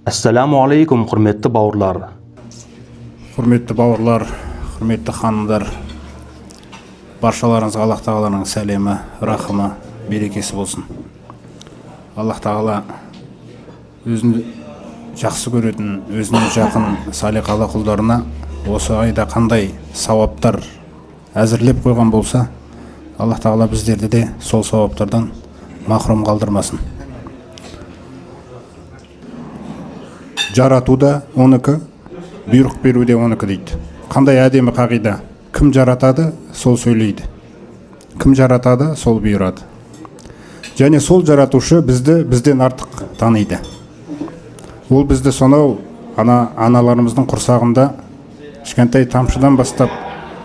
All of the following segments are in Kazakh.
Ассаламу алейкум, құрметті бауырлар. Құрметті бауырлар, құрметті ханымдар, баршаларыңызға Аллах тағаланың сәлемі, рахымы, берекесі болсын. Аллах тағала өзін жақсы көретін, өзіне жақын салиқалы құлдарына осы айда қандай сауаптар әзірлеп қойған болса, Аллах тағала біздерді де сол сауаптардан махрұм қалдырмасын. Жарату да оныкі, бұйрық беру де оныкі дейді. Қандай әдемі қағида. Кім жаратады, сол сөйлейді. Кім жаратады, сол бұйырады. Және сол жаратушы бізді бізден артық таниды. Ол бізді сонау аналарымыздың құрсағында кішкентай тамшыдан бастап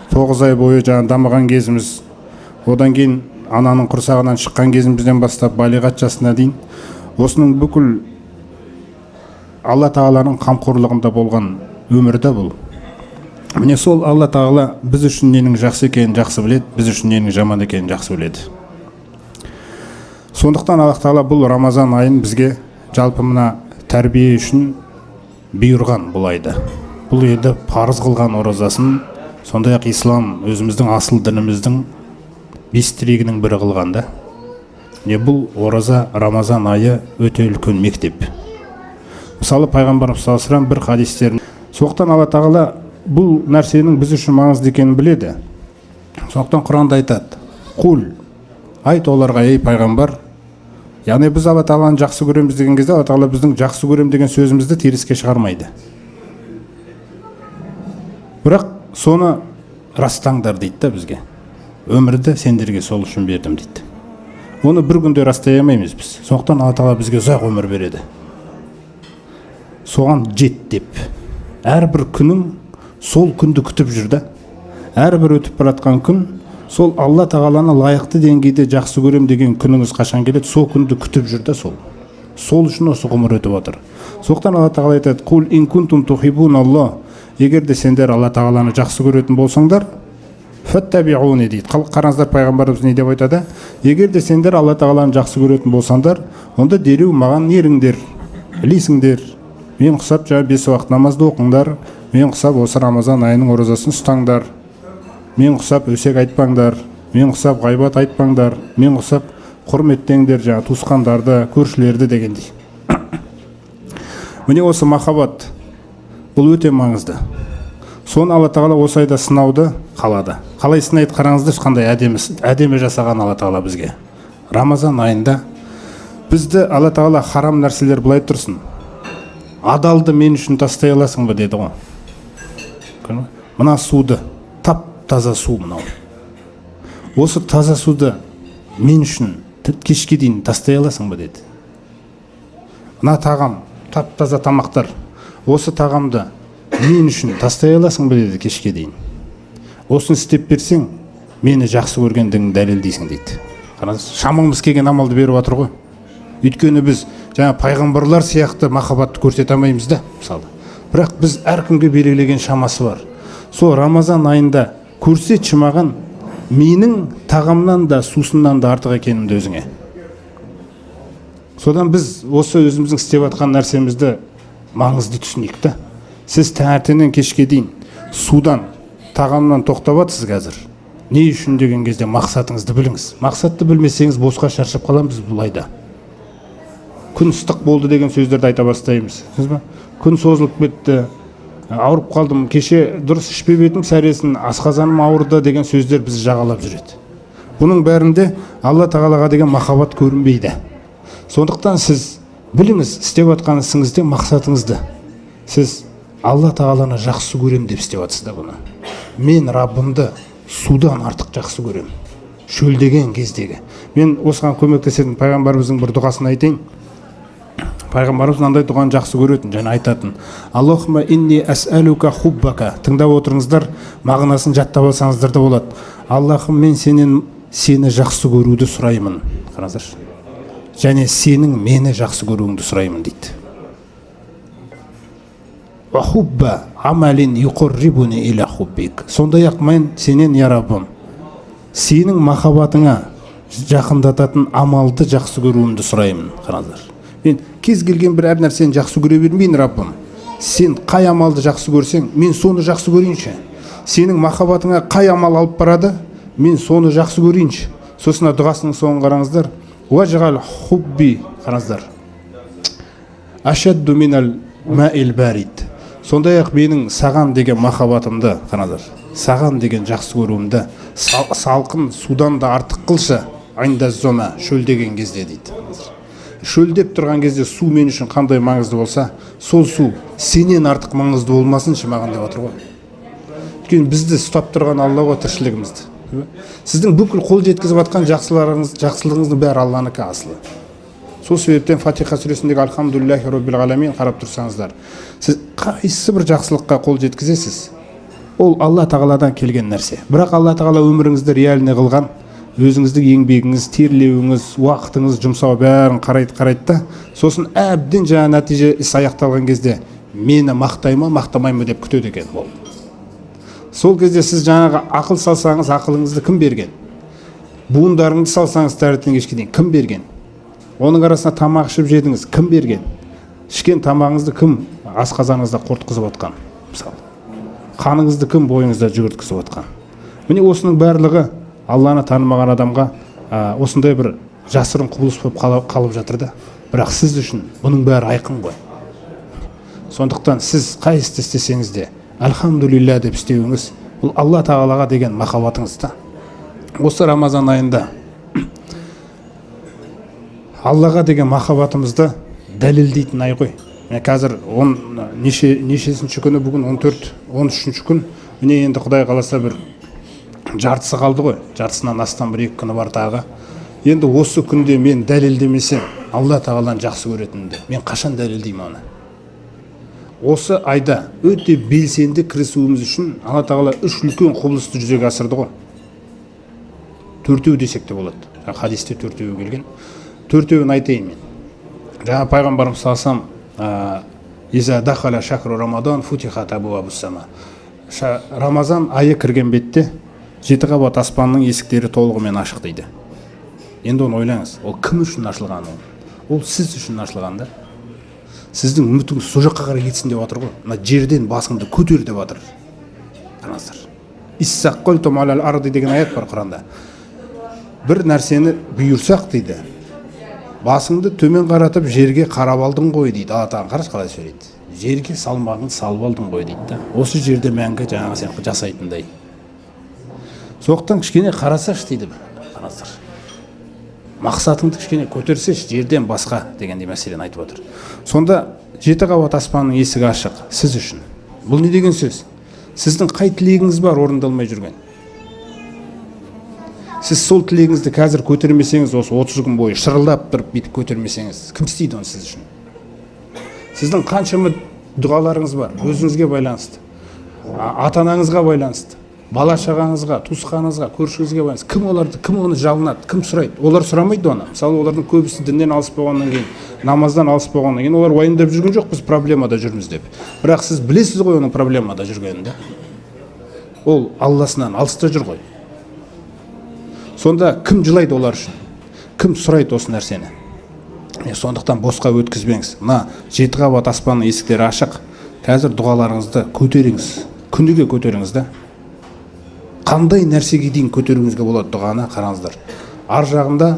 9 ай бойы дамыған кезіміз, одан кейін ананың құрсағынан шыққан кезімізден бастап балиғат жасына дейін осының бүкіл Алла тағаланың қамқорлығында болған өмірді бұл. Міне сол Алла тағала біз үшін ненің жақсы екенін жақсы біледі, біз үшін ненің жаман екенін жақсы біледі. Сондықтан Алла тағала бұл Рамазан айын бізге жалпы мына тәрбие үшін бұйырған бұл айды. Бұл еді парыз қылған оразасын, сондай-ақ ислам өзіміздің асыл дініміздің бес тірегінің бірі қылғанда. Бұл ораза Рамазан айы өте үлкен мектеп. Мысалы пайғамбарымыз саллаллаху алейхи ва саллям бір хадистерін соқтан Алла тағала бұл нәрсенің біз үшін маңызды екенін біледі. Соқтан Құранда айтады: "Құл, айт оларға, ей пайғамбар." Яғни біз Алла тағаланы жақсы көреміз деген кезде Алла тағала біздің жақсы көрем деген сөзімізді теріске шығармайды. Бірақ соны растаңдар дейді да бізге. Өмірді сендерге сол үшін бердім дейді. Оны бір күнде растай алмаймыз біз. Соқтан Алла тағала бізге ұзақ өмір береді. Соған жет деп. Әрбір күнің сол күнді күтіп жүрді. Әрбір өтіп баратқан күн сол Алла тағаланы лайықты деңгейде жақсы көрем деген күніңіз қашан келеді, сол күнді күтіп жүрді сол. Сол үшін осы ғұмыр өтіп отыр. Соқтан Алла тағала айтады: "Қул ин кунтум тухибуналлах." Егер де сендер Алла тағаланы жақсы көретін болсаңдар, фаттабиуни дейді. Қараңыздар пайғамбарымыз не деп айтады? Егер де сендер Алла тағаланы жақсы көретін болсаңдар, онда дереу маған еріңдер, ілесіңдер. Мен құсап 5 уақыт намазды оқыңдар, мен құсап осы Рамазан айының оразасын ұстаңдар, мен құсап өсек айтпаңдар, мен құсап ғайбат айтпаңдар, мен құсап құрметтеңдер туысқандарды, көршілерді дегендей. Міне осы махаббат бұл өте маңызды. Соны Алла тағала осы айда сынауды қалады. Қалай сынайды қараңыздар, қандай әдемі жасаған Алла тағала бізге. Рамазан айында бізді Алла тағала харам нәрселер былай тұрсын. Адалды мен үшін тастай аласың ба деді ғой. Мына суды, тап таза су мынау. Осы таза суды мен үшін кешке дейін тастай аласың ба деді. Мына тағам, тап таза тамақтар. Осы тағамды мен үшін тастай аласың ба деді кешке дейін. Осыны істеп берсең, мені жақсы көргендігін дәлелдейсің дейді. Шамамыз келген амалды беріп отыр ғой. Өйткені біз пайғамбарлар сияқты махаббатты көрсете алмаймыз да, мысалы. Бірақ біз әркімге белгілеген шамасы бар. Сол Рамазан айында көрсетші маған менің тағамнан да сусыннан да артық екенімді өзіңе. Содан біз осы өзіміздің істеп жатқан нәрсемізді маңызды түсінейік та. Сіз таңертеңнен кешке дейін судан, тағамнан тоқтап жатсыз қазір. Не үшін деген кезде мақсатыңызды біліңіз. Мақсатты білмесеңіз босқа шаршап қаламыз бұл айда. Күн ыстық болды деген сөздерді айта бастаймыз. Күн созылып кетті, ауырып қалдым, кеше дұрыс ішпеп едім, сәресін, асқазаным ауырды деген сөздер бізді жағалап жүреді. Бұның бәрінде Алла тағалаға деген махаббат көрінбейді. Сондықтан сіз біліңіз, істеп жатқан ісіңізде мақсатыңызды. Сіз Алла тағаланы жақсы көрем деп істеп жатсыз да бұны. Мен Раббымды судан артық жақсы көрем. Шөлдеген кездегі. Мен осыған көмектесетін пайғамбарымыздың бір дұғасын айтайын. Пайғамбарымыз мынандай дұғаны жақсы көретін, және айтатын: "Аллахумма инни ас'алука хуббака." Тыңдап отырыңыздар, мағынасын жаттап алсаңыздар да болады. Аллахым, мен сені жақсы көруді сұраймын. Қараңыздаршы. Және сенің мені жақсы көруіңді сұраймын дейді. Ва хубба амалин юқаррибуни иля хуббик. Сондай-ақ мен сенен, я Раббым, сенің махаббатыңа жақындататын амалды жақсы көруімді сұраймын. Қараңыздар. Мен кез келген бір әр нәрсені жақсы көре бермейін, Раббым. Сен қай амалды жақсы көрсең, мен соны жақсы көрейінші. Сенің махаббатыңа қай амал алып барады, мен соны жақсы көрейінші. Сосын дұғасының соңын қараңыздар. Уажғал хубби, қараңыздар. Ашадду минал маил барид. Сондай-ақ менің саған деген махаббатымды, қараңыздар, саған деген жақсы көруімді салқын судан да артық қылшы. Айнда зома, шөл деген кезде дейді. Шөлдеп тұрған кезде су мен үшін қандай маңызды болса, сол су сенен артық маңызды болмасыншы маған деп отыр ғой. Өйткені бізді ұстап тұрған Алла ғой тіршілігімізді. Сіздің бүкіл қол жеткізіп жатқан жақсылығыңыздың бәрі Алланікі асылы. Сол себептен Фатиха сүресіндегі Альхамдулиллахи Роббил Аламин қарап тұрсаңыздар, сіз қайсы бір жақсылыққа қол жеткізесіз, ол Алла Тағаладан келген нәрсе. Бірақ Алла Тағала өміріңізді реаліне қылған, өзіңіздің еңбегіңіз, терлеуіңіз, уақытыңыз, жұмсау бәрін қарайды да, сосын әбден жаңа нәтиже іс аяқталған кезде мені мақтай ма, мақтамай ма деп күтеді екен ол. Сол кезде сіз жаңағы ақыл салсаңыз, ақылыңызды кім берген? Буындарыңды салсаңыз таңертең кешке дейін кім берген? Оның арасына тамақ ішіп жедіңіз, кім берген? Ішкен тамағыңызды кім асқазаныңызда қортқызып отқан? Мысалы, қаныңызды кім бойыңызда жүгірткізіп отқан? Міне осының барлығы Алланы танымаған адамға осындай бір жасырын құбылыс болып қалып жатыр да. Бірақ сіз үшін бұның бәрі айқын ғой. Сондықтан сіз қай істі істесеңіз де альхамдулилля деп істеуіңіз, бұл Алла Тағалаға деген махаббатыңыз да. Осы Рамазан айында Аллаға деген махаббатымызды дәлелдейтін ай ғой. Қазір нешесінші күні, бүгін 13-ші күн. Міне енді Құдай қаласа бір жартысы қалды ғой. Жартысынан астам бір 2 күні бар тағы. Енді осы күнде мен дәлелдемесем, Алла Тағаланы жақсы көретінімді мен қашан дәлелдеймін оны? Осы айда өте белсенді кірісуіміз үшін Алла Тағала 3 үлкен құбылысты жүзеге асырды ғой. 4-еу десек те болады. Хадисте 4-еу келген. 4-еуін айтайын мен. Жаңа пайғамбарымыз салсам, иза дахала шахру рамадан футихат абуабус сама. Рамазан айы кірген бетте 7 қабат аспанның есіктері толығымен ашық дейді. Енді оны ойлаңыз, ол кім үшін ашылған ол? Ол сіз үшін ашылған да. Сіздің үмітіңіз сол жаққа қарай кетсін деп жатыр ғой. Мына жерден басыңды көтер деп жатыр. Қараңыздар. Иссаққалтум алал арди деген аят бар Құранда. Бір нәрсені бұйырсақ дейді, басыңды төмен қаратып жерге қарап алдың ғой дейді. Алла Тағала қараш қалай сөйлейді. Жерге салмағыңды салып алдың ғой дейді да. Осы жерде мәңгі жаңағы сен жасайтындай. Соқтан кішкене қарасаш дейді. Қараңыздар. Мақсатыңды кішкене көтерсеш жерден басқа дегендей мәселені айтып отыр. Сонда 7 қабат аспанның есігі ашық сіз үшін. Бұл не деген сөз? Сіздің қай тілегіңіз бар орындалмай жүрген? Сіз сол тілегіңізді қазір көтермесеңіз, осы 30 күн бойы шырылдап тұрып бүйтіп көтермесеңіз, кім істейді оны сіз үшін? Сіздің қаншама дұғаларыңыз бар, өзіңізге байланысты, ата-анаңызға байланысты, бала-шағаңызға, туысқаныңызға, көршіңізге байланысты. Кім оны жалынады, кім сұрайды? Олар сұрамайды оны. Мысалы, олардың көбісі діннен алыс болғаннан кейін, намаздан алыс болғаннан кейін олар уайымдап жүрген жоқ, біз проблемада жүрміз деп. Бірақ сіз білесіз ғой оның проблемада жүргенін. Ол Алласынан алыста жүр ғой. Сонда кім жылайды олар үшін? Кім сұрайды осы нәрсені? Сондықтан босқа өткізбеңіз. Мына 7 қабат аспанның есіктері ашық. Қазір дұғаларыңызды көтеріңіз. Күніге көтеріңіз да. Қандай нәрсеге дейін көтеруіңізге болады дұғаны қараңыздар. Ар жағында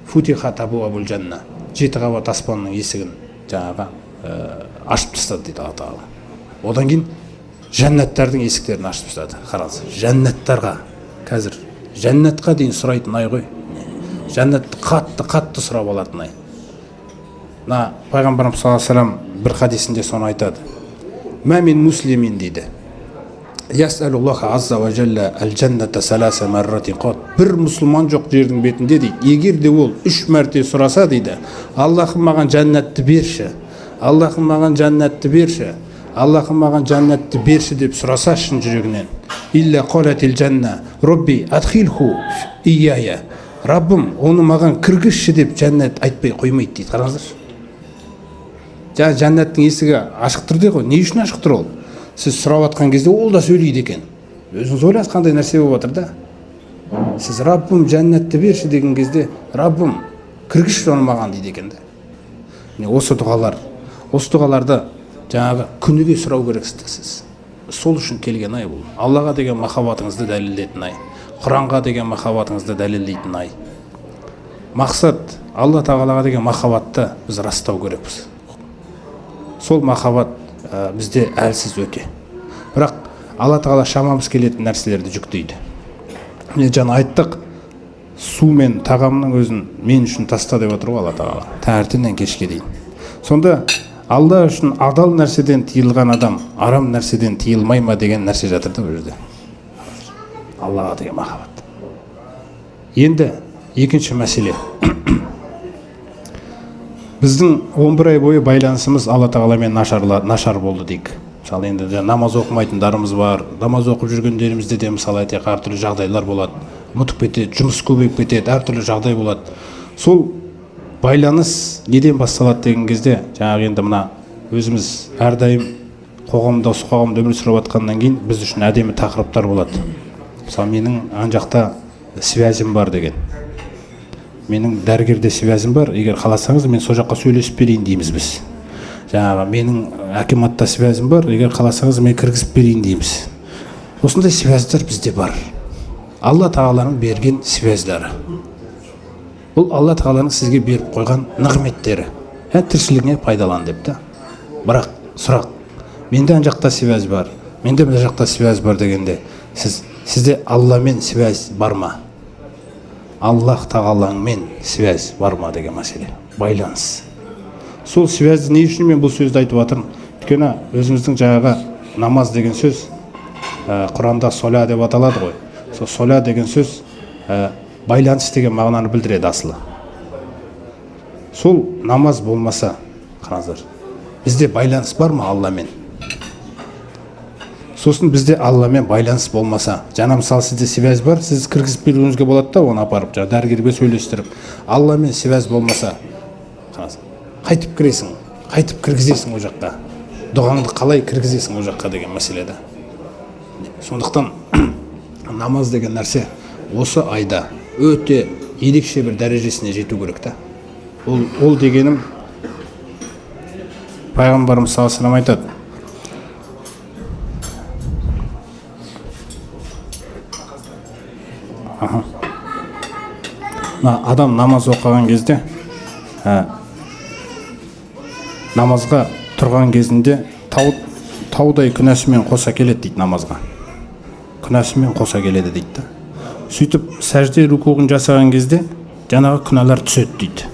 футихат абуабул жанна. 7 қабат аспанның есігін жаңағы ашып тастады дейді Алла Тағала. Одан кейін жәннаттардың есіктерін ашып тастады. Қараңыз, жәннаттарға қазір жәннатқа дейін сұрайтын ай ғой. Жәннатты қатты сұрап алатын ай. Пайғамбарымыз саллаллаху алейхи ва саллям бір хадисінде соны айтады. Ма мин муслимин дейді. Ясалуллаха азза ва жалла ал-джанната саласа марратин қат. Бір мұсылман жоқ жердің бетінде дейді. Егер де ол 3 мәрте сұраса дейді, Аллахым маған жәннатты берші. Аллахым маған жәннатты берші. Аллахым маған жәннатты берші деп сұраса шын жүрегінен. Илля қалатил жанна робби адхилху ияя. Раббым, оны маған кіргізші деп жәннат айтпай қоймайды дейді. Қараңыздаршы. Жәннаттың есігі ашық тұр ғой. Не үшін ашық тұр ол? Сіз сұрап жатқан кезде ол да сөйлейді екен. Өзіңіз ойлаңыз қандай нәрсе болып жатыр да. Сіз Раббым жәннатты берші деген кезде Раббым кіргізші оны маған дейді екен да. осы дұғаларды жаңағы күніге сұрау керексіз сіз. Сол үшін келген ай бұл. Аллаға деген махаббатыңызды дәлелдейтін ай. Құранға деген махаббатыңызды дәлелдейтін ай. Мақсат Алла тағалаға деген махаббатты біз растау керекпіз. Сол махаббат бізде әлсіз өте. Бірақ Алла тағала шамамыз келетін нәрселерді жүктейді. Міне жаңа айттық, су мен тағамның өзін мен үшін таста деп отыр ғой Алла тағала, таңертеңнен кешке дейін. Сонда Алла үшін адал нәрседен тыйылған адам арам нәрседен тыйылмай ма деген нәрсе жатыр да бұл жерде. Аллаға деген махаббат. Енді екінші мәселе. Біздің 11 ай бойы байланысымыз Алла тағаламен нашар болды дейік. Мысалы енді намаз оқымайтындарымыз бар, намаз оқып жүргендерімізде де мысалы айтайық әртүрлі жағдайлар болады. Ұмытып кетеді, жұмыс көбейіп кетеді, әртүрлі жағдай болады. Сол байланыс неден басталады деген кезде, жаңағы енді мына өзіміз әрдайым қоғамда өмір сүріп жатқаннан кейін біз үшін әдемі тақырыптар болады. Мысалы менің ан жақта связім бар деген. Менің дәрігерде связім бар, егер қаласаңыз мен сол жаққа сөйлесіп берейін дейміз біз. Жаңағы менің акиматта связім бар, егер қаласаңыз мен кіргізіп берейін дейміз. Осындай связьдар бізде бар. Алла тағаланың берген связьдары. Бұл Алла тағаланың сізге беріп қойған нығметтері. Тіршілігіне пайдалан деп та. Бірақ сұрақ, менде ан жақта связь бар, менде мына жақта связь бар дегенде, сізде Алламен связь бар ма? Аллах тағалаңмен связь бар ма деген мәселе. Байланыс. Сол связьді не үшін мен бұл сөзді айтып жатырмын? Өйткені өзіміздің жаңағы намаз деген сөз Құранда соля деп аталады ғой. Сол соля деген сөз байланыс деген мағынаны білдіреді асылы. Сол намаз болмаса, қараңыздар, бізде байланыс бар ма Алламен? Сосын бізде Алламен байланыс болмаса, жаңа мысалы сізде связь бар, сіз кіргізіп беруіңізге болады да, оны апарып, дәрігерге сөйлестіріп. Алламен связь болмаса, қайтып кіресің, қайтып кіргізесің о жаққа. Дұғаңды қалай кіргізесің о жаққа деген мәселе да. Сондықтан намаз деген нәрсе осы айда өте ерекше бір дәрежесіне жету керек та. Ол дегенім пайғамбарымыз саллаллаху алейхи вассалам айтады. Адам намаз оқыған кезде, намазға тұрған кезінде таудай күнәсімен қоса келеді дейді намазға. Күнәсімен қоса келеді дейді. Сөйтіп сәжде рукуғын жасаған кезде жаңағы күнәлар түседі дейді.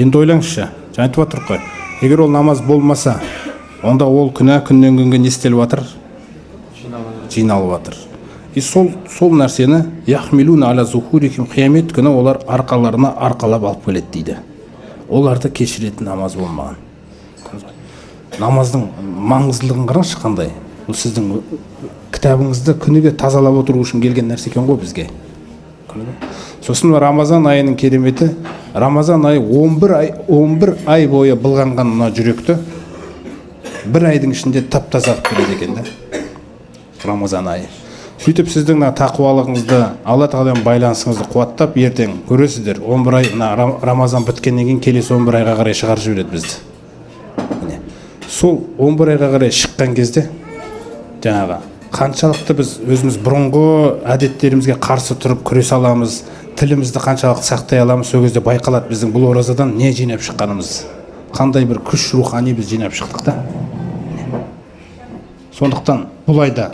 Енді ойлаңызшы, жаңа айтып отырмын ғой, егер ол намаз болмаса, онда ол күнә күннен күнге не істеліп жатыр? Жиналып жатыр. Сол нәрсені яхмилуна аля зухурихим, қиямет күні олар арқаларына арқалап алып келеді дейді. Оларды кешіретін намаз болмаған. Намаздың маңыздылығын қараңызшы қандай. Бұл сіздің кітабыңызды күніге тазалап отыру үшін келген нәрсе екен ғой бізге. Сосын Рамазан айының кереметі, Рамазан айы 11 ай бойы былғанған мына жүректі бір айдың ішінде тап-таза қылып береді екен да. Рамазан айы. Сөйтіп сіздің тақуалығыңызды, Алла тағаладан байланысыңызды қуаттап, ертең көресіздер, 11 ай Рамазан біткеннен кейін келесі 11 айға қарай шығарып жібереді бізді. Сол 11 айға қарай шыққан кезде жаңағы қаншалықты біз өзіміз бұрынғы әдеттерімізге қарсы тұрып күресе аламыз, тілімізді қаншалықты сақтай аламыз, сол кезде байқалады біздің бұл оразадан не жинап шыққанымыз, қандай бір күш рухани біз жинап шықтық та. Сондықтан бұл айда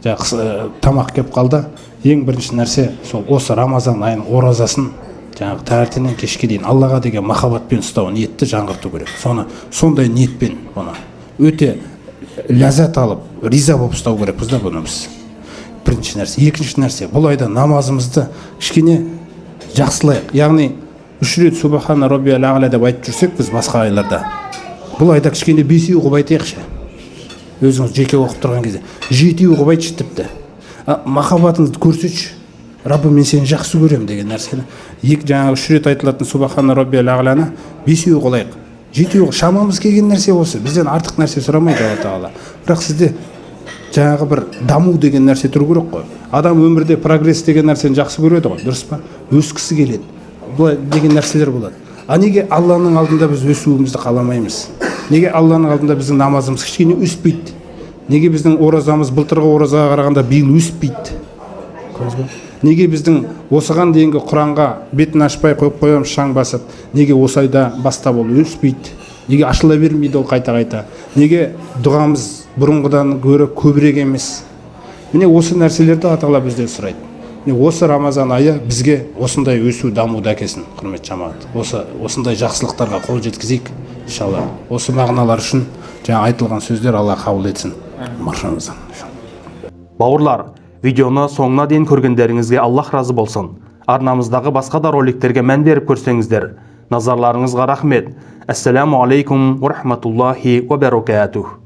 тамақ кеп қалды, ең бірінші нәрсе сол осы Рамазан айының оразасын жаңағы таңертеңнен кешке дейін Аллаға деген махаббатпен ұстау, ниетті жаңғырту керек. Сондай ниетпен бұны өте ләззат алып, риза болып ұстау керекпіз да бұны біз. Бірінші нәрсе. Екінші нәрсе, бұл айда намазымызды кішкене жақсылайық. Яғни 3 рет субхана роббиял а'ла деп айтып жүрсек біз басқа айларда, бұл айда кішкене 5 оқып айтайықшы. Өзіңіз жеке оқып тұрған кезде 7 оқып айтшы тіпті. Махаббатыңызды көрсетші. Раббым, мен сені жақсы көрем деген нәрсені. Жаңағы 3 рет айтылатын субхана роббиял а'ланы 5 оқылайық. 7 оқы, шамамыз келген нәрсе осы. Бізден артық нәрсе сұрамайды Алла тағала. Бірақ сізде жаңағы бір даму деген нәрсе тұру керек қой. Адам өмірде прогресс деген нәрсені жақсы көреді ғой, дұрыс па? Өскісі келеді. Бұл деген нәрселер болады. неге Алланың алдында біз өсуімізді қаламаймыз? Неге Алланың алдында біздің намазымыз кішкене өспейді? Неге біздің оразамыз былтырғы оразаға қарағанда биыл өспейді? Неге біздің осыған дейінгі Құранға бетін ашпай қойып қоямыз шаң басып, неге осы айда бастап ол өспейді? Неге ашыла бермейді ол қайта-қайта? Неге дұғамыз бұрынғыдан гөрі көбірек емес? Міне осы нәрселерді Алла Тағала бізден сұрайды. Міне осы Рамазан айы бізге осындай өсу, дамуды әкелсін, құрметті жамағат. Осындай жақсылықтарға қол жеткізейік, иншалла. Осы мағыналар үшін жаңа айтылған сөздер Алла қабыл етсін. Баршамыздан. Бауырлар, видеоны соңына дейін көргендеріңізге Аллах разы болсын. Арнамыздағы басқа да роликтерге мән беріп көрсеңіздер. Назарларыңызға рахмет. Ассаламу алейкум ва рахматуллахи ва баракатух.